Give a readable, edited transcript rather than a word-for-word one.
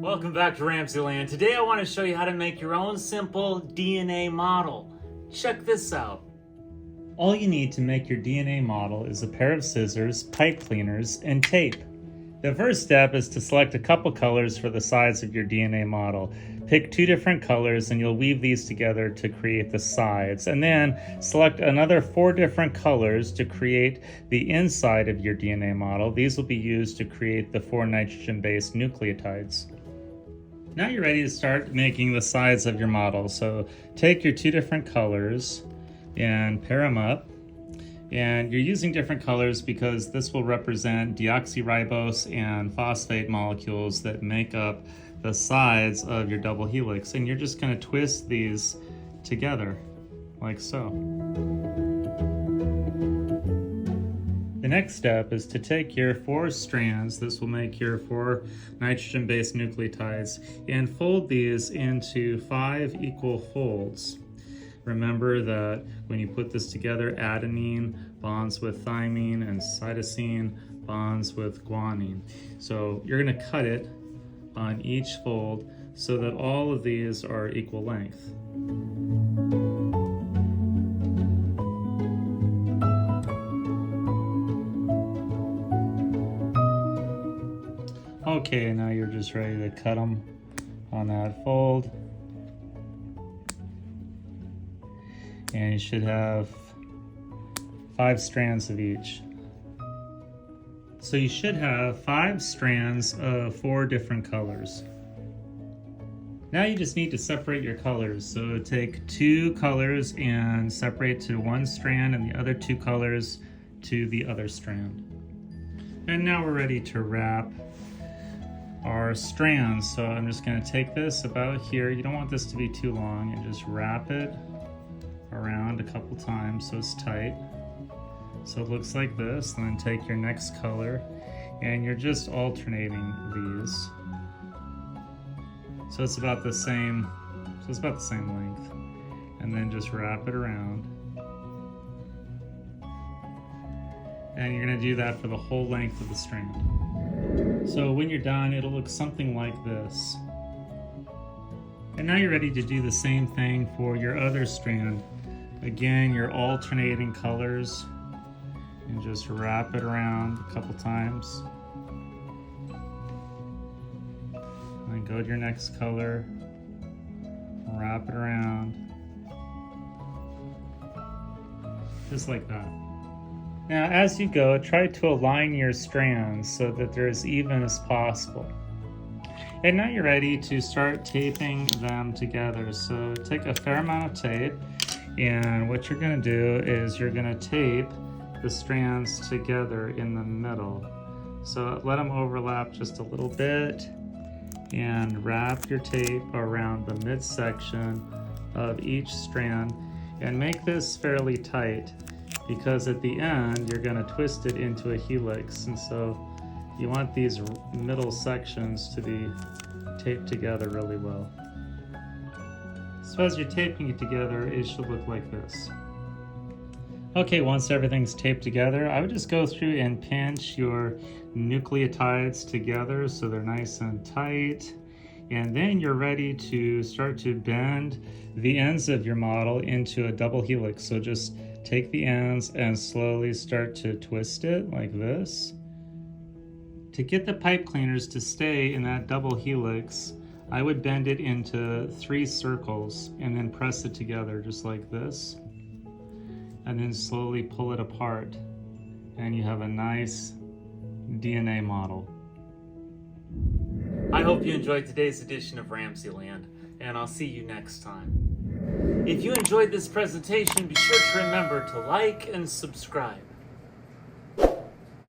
Welcome back to RamZland. Today I want to show you how to make your own simple DNA model. Check this out. All you need to make your DNA model is a pair of scissors, pipe cleaners, and tape. The first step is to select a couple colors for the sides of your DNA model. Pick 2 different colors and you'll weave these together to create the sides. And then select another 4 different colors to create the inside of your DNA model. These will be used to create the 4 nitrogen-based nucleotides. Now you're ready to start making the sides of your model. So take your 2 different colors and pair them up. And you're using different colors because this will represent deoxyribose and phosphate molecules that make up the sides of your double helix. And you're just going to twist these together like so. The next step is to take your 4 strands, this will make your 4 nitrogen-based nucleotides, and fold these into 5 equal folds. Remember that when you put this together, adenine bonds with thymine and cytosine bonds with guanine. So you're going to cut it on each fold so that all of these are equal length. Okay, now you're just ready to cut them on that fold. And you should have 5 strands of each. So you should have 5 strands of 4 different colors. Now you just need to separate your colors. So take 2 colors and separate to 1 strand and the other 2 colors to the other strand. And now we're ready to wrap our strands. So I'm just going to take this about here. You don't want this to be too long, and just wrap it around a couple times so it's tight. So it looks like this. And then take your next color and you're just alternating these. So it's about the same, length. And then just wrap it around. And you're going to do that for the whole length of the strand. So when you're done, it'll look something like this. And now you're ready to do the same thing for your other strand. Again, you're alternating colors and just wrap it around a couple times. And then go to your next color, wrap it around. Just like that. Now, as you go, try to align your strands so that they're as even as possible. And now you're ready to start taping them together. So take a fair amount of tape, and what you're going to do is you're going to tape the strands together in the middle. So let them overlap just a little bit, and wrap your tape around the midsection of each strand, and make this fairly tight, because at the end you're going to twist it into a helix, and so you want these middle sections to be taped together really well. So as you're taping it together, it should look like this. Okay, once everything's taped together, I would just go through and pinch your nucleotides together so they're nice and tight. And then you're ready to start to bend the ends of your model into a double helix. So just take the ends and slowly start to twist it like this. To get the pipe cleaners to stay in that double helix, I would bend it into 3 circles and then press it together just like this. And then slowly pull it apart. And you have a nice DNA model. I hope you enjoyed today's edition of RamZland, and I'll see you next time. If you enjoyed this presentation, be sure to remember to like and subscribe.